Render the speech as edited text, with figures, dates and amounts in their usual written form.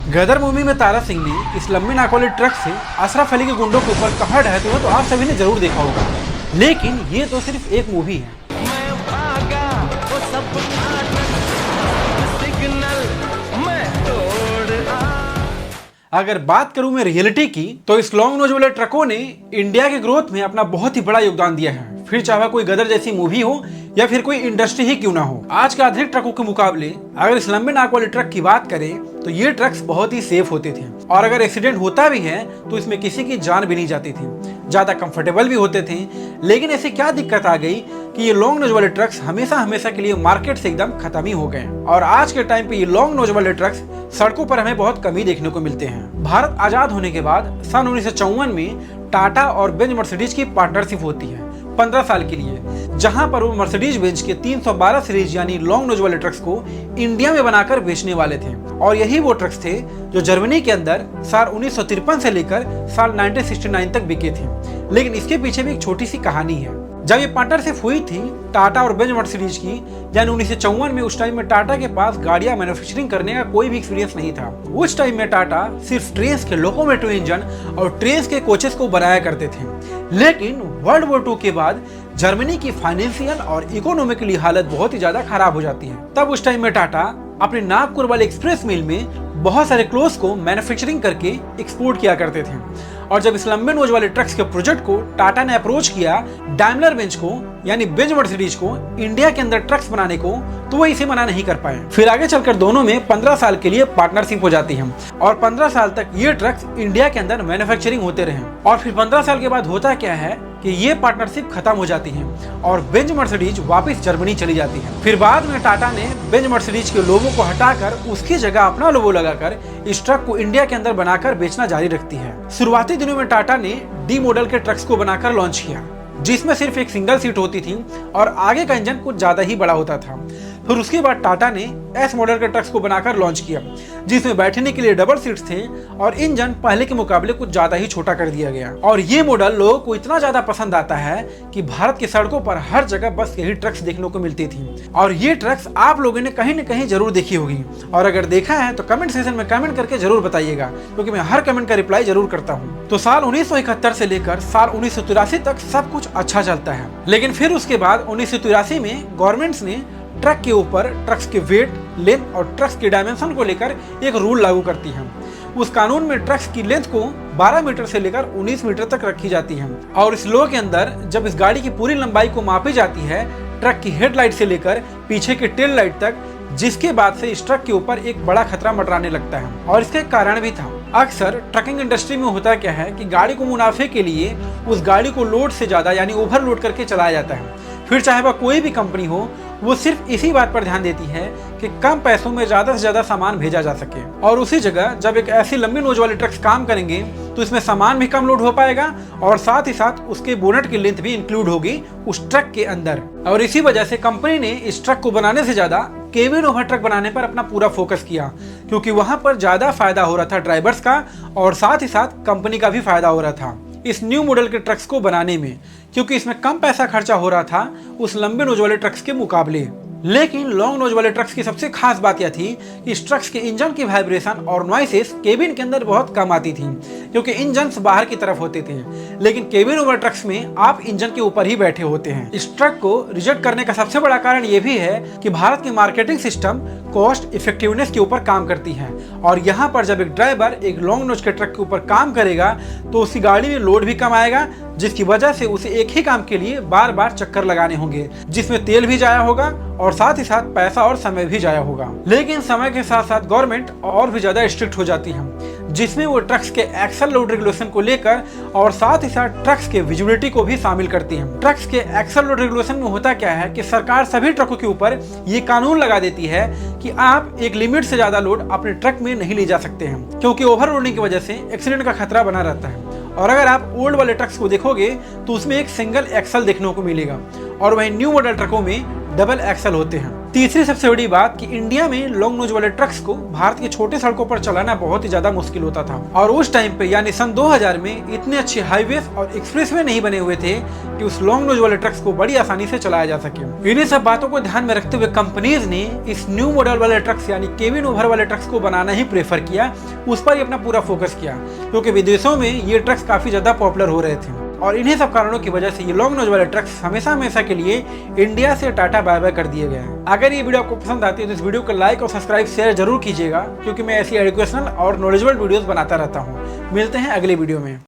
गदर movie में तारा सिंह ने इस लंबी नाक वाले ट्रक से अशरफ अली के गुंडों के ऊपर कहां ढहते हुए तो आप सभी ने जरूर देखा होगा, लेकिन ये तो सिर्फ एक मूवी है। अगर बात करूं मैं रियलिटी की, तो इस लॉन्ग नोज वाले ट्रकों ने इंडिया के ग्रोथ में अपना बहुत ही बड़ा योगदान दिया है। फिर चाहे कोई गदर जैसी मूवी हो या फिर कोई इंडस्ट्री ही क्यों ना हो, आज के आधुनिक ट्रकों के मुकाबले अगर इस लंबे नाक वाले ट्रक की बात करें तो ये ट्रक्स बहुत ही सेफ होते थे, और अगर एक्सीडेंट होता भी है तो इसमें किसी की जान भी नहीं जाती थी, ज्यादा कंफर्टेबल भी होते थे। लेकिन ऐसे क्या दिक्कत आ गई कि ये लॉन्ग नोज वाले ट्रक्स हमेशा के लिए मार्केट से एकदम खत्म ही हो गए, और आज के टाइम पे ये लॉन्ग नोज वाले ट्रक्स सड़कों पर हमें बहुत कम ही देखने को मिलते हैं। भारत आजाद होने के बाद सन 1954 में टाटा और बेंज मर्सिडीज की पार्टनरशिप होती है 15 साल के लिए, जहां पर वो मर्सिडीज बेंज के 312 सीरीज यानी लॉन्ग नोज वाले ट्रक्स को इंडिया में बनाकर बेचने वाले थे। और यही वो ट्रक्स थे जो जर्मनी के अंदर साल 1953 से लेकर साल 1969 तक बिके थे। लेकिन इसके पीछे भी एक छोटी सी कहानी है। जब ये पार्टनरशिप हुई थी टाटा और बेंज मर्सिडीज की, यानी 1954 में, उस टाइम में टाटा के पास गाड़ियां मैन्युफैक्चरिंग करने का कोई भी एक्सपीरियंस नहीं था। उस टाइम में टाटा सिर्फ ट्रेन के लोकोमोटिव इंजन और ट्रेन के कोचेस को बनाया करते थे। लेकिन वर्ल्ड वॉर 2 के बाद जर्मनी की फाइनेंशियल और इकोनॉमिकली हालत बहुत ही ज्यादा खराब हो जाती है। तब उस टाइम में टाटा अपने नागपुर वाले एक्सप्रेस मिल में बहुत सारे क्लोथ्स को मैन्युफैक्चरिंग करके एक्सपोर्ट किया करते थे। और जब इस लंबे नोज वाले ट्रक्स के प्रोजेक्ट को टाटा ने अप्रोच किया डैमलर बेंज को, यानी बेंज मर्सिडीज को, इंडिया के अंदर ट्रक्स बनाने को, तो वो इसे मना नहीं कर पाए। फिर आगे चलकर दोनों में 15 साल के लिए पार्टनरशिप हो जाती है, और 15 साल तक ये ट्रक्स इंडिया के अंदर मैन्युफैक्चरिंग होते रहे। और फिर 15 साल के बाद होता क्या है कि ये पार्टनरशिप खत्म हो जाती है और बेंज मर्सिडीज वापस जर्मनी चली जाती है। फिर बाद में टाटा ने बेंज मर्सिडीज के लोगों को हटाकर उसकी जगह अपना लोगो लगाकर इस ट्रक को इंडिया के अंदर बनाकर बेचना जारी रखती है। शुरुआती दिनों में टाटा ने डी मॉडल के ट्रक्स को बनाकर लॉन्च किया, जिसमें सिर्फ एक सिंगल सीट होती थी और आगे का इंजन कुछ ज्यादा ही बड़ा होता था। फिर उसके बाद टाटा ने एस मॉडल के ट्रक्स को बनाकर लॉन्च किया, जिसमें बैठने के लिए डबल सीट्स थे और इंजन पहले के मुकाबले कुछ ज्यादा ही छोटा कर दिया गया। और ये मॉडल लोगों को इतना ज्यादा पसंद आता है कि भारत की सड़कों पर हर जगह बस यही ट्रक्स देखने को मिलती थी। और ये ट्रक्स आप लोगों ने कहीं न कहीं जरूर देखी होगी, और अगर देखा है तो कमेंट सेक्शन में कमेंट करके जरूर बताइएगा, क्योंकि मैं हर कमेंट का रिप्लाई जरूर करता हूँ। तो साल 1971 से लेकर साल 1983 तक सब कुछ अच्छा चलता है, लेकिन फिर उसके बाद 1983 में गवर्नमेंट्स ने ट्रक के ऊपर ट्रक्स के वेट, लेंथ और ट्रक्स के डायमेंशन को लेकर एक रूल लागू करती है। उस कानून में ट्रक्स की लेंथ को 12 मीटर से लेकर 19 मीटर तक रखी जाती है, और इस लॉ के अंदर जब इस गाड़ी की पूरी लंबाई को मापी जाती है ट्रक की हेडलाइट से लेकर पीछे की टेल लाइट तक, जिसके बाद से इस ट्रक के ऊपर एक बड़ा खतरा मंडराने लगता है। और इसका कारण भी था। अक्सर ट्रकिंग इंडस्ट्री में होता क्या है कि गाड़ी को मुनाफे के लिए उस गाड़ी को लोड से ज्यादा यानी ओवरलोड करके चलाया जाता है। फिर चाहे वह कोई भी कंपनी हो, वो सिर्फ इसी बात पर ध्यान देती है कि कम पैसों में ज्यादा से ज्यादा सामान भेजा जा सके। और उसी जगह जब एक ऐसी लंबी नोज वाले ट्रक्स काम करेंगे तो इसमें सामान भी कम लोड हो पाएगा, और साथ ही साथ उसके बोनट की लेंथ भी इंक्लूड होगी उस ट्रक के अंदर। और इसी वजह से कंपनी ने इस ट्रक को बनाने से ज्यादा केबिन ओवर ट्रक बनाने पर अपना पूरा फोकस किया, क्योंकि वहां पर ज्यादा फायदा हो रहा था ड्राइवर्स का, और साथ ही साथ कंपनी का भी फायदा हो रहा था इस न्यू मॉडल के ट्रक्स को बनाने में, क्योंकि इसमें कम पैसा खर्चा हो रहा था उस लंबे नोज वाले ट्रक्स के मुकाबले। लेकिन लॉन्ग नोज वाले ट्रक्स की सबसे खास बात यह थी कि इस ट्रक्स के इंजन की वाइब्रेशन और नॉइसेस केबिन के अंदर बहुत कम आती थी, क्योंकि इंजन बाहर की तरफ होते थे। लेकिन केबिन ओवर ट्रक्स में आप इंजन के ऊपर ही बैठे होते हैं। इस ट्रक को रिजेक्ट करने का सबसे बड़ा कारण यह भी है कि भारत की मार्केटिंग सिस्टम कॉस्ट इफेक्टिवनेस के ऊपर काम करती है, और यहाँ पर जब एक ड्राइवर एक लॉन्ग नोज के ट्रक के ऊपर काम करेगा तो उसकी गाड़ी में लोड भी कम आएगा, जिसकी वजह से उसे एक ही काम के लिए बार बार चक्कर लगाने होंगे, जिसमें तेल भी जाया होगा और साथ ही साथ पैसा और समय भी जाया होगा। लेकिन समय के साथ साथ गवर्नमेंट और भी ज्यादा स्ट्रिक्ट हो जाती है, जिसमें वो ट्रक्स के एक्सल लोड रेगुलेशन को लेकर और साथ ही साथ ट्रक्स के विजिबिलिटी को भी शामिल करती है। ट्रक्स के एक्सल लोड रेगुलेशन में होता क्या है कि सरकार सभी ट्रकों के ऊपर ये कानून लगा देती है कि आप एक लिमिट से ज्यादा लोड अपने ट्रक में नहीं ले जा सकते हैं, क्योंकि ओवरलोडिंग की वजह से एक्सीडेंट का खतरा बना रहता है। और अगर आप ओल्ड वाले ट्रक्स को देखोगे तो उसमें एक सिंगल एक्सल देखने को मिलेगा, और वहीं न्यू मॉडल ट्रकों में डबल एक्सल होते हैं। तीसरी सबसे बड़ी बात कि इंडिया में लॉन्ग नोज वाले ट्रक्स को भारत की छोटे सड़कों पर चलाना बहुत ही ज्यादा मुश्किल होता था और उस टाइम पे यानी सन 2000 में इतने अच्छे हाईवे और एक्सप्रेसवे नहीं बने हुए थे कि उस लॉन्ग नोज वाले ट्रक्स को बड़ी आसानी से चलाया जा सके। इन्हीं सब बातों को ध्यान में रखते हुए कंपनीज ने इस न्यू मॉडल वाले ट्रक्स यानी केबिन ओवर वाले ट्रक्स को बनाना ही प्रेफर किया, उस पर ही अपना पूरा फोकस किया, क्योंकि विदेशों में ये ट्रक्स काफी ज्यादा पॉपुलर हो रहे थे और इन्हीं सब कारणों की वजह से ये लॉन्ग नोज वाले ट्रक्स हमेशा हमेशा के लिए इंडिया से टाटा बाय बाय कर दिए गए हैं। अगर ये वीडियो आपको पसंद आती है तो इस वीडियो को लाइक और सब्सक्राइब शेयर जरूर कीजिएगा, क्योंकि मैं ऐसी एजुकेशनल और नॉलेजेबल वीडियोस बनाता रहता हूँ। मिलते हैं अगले वीडियो में।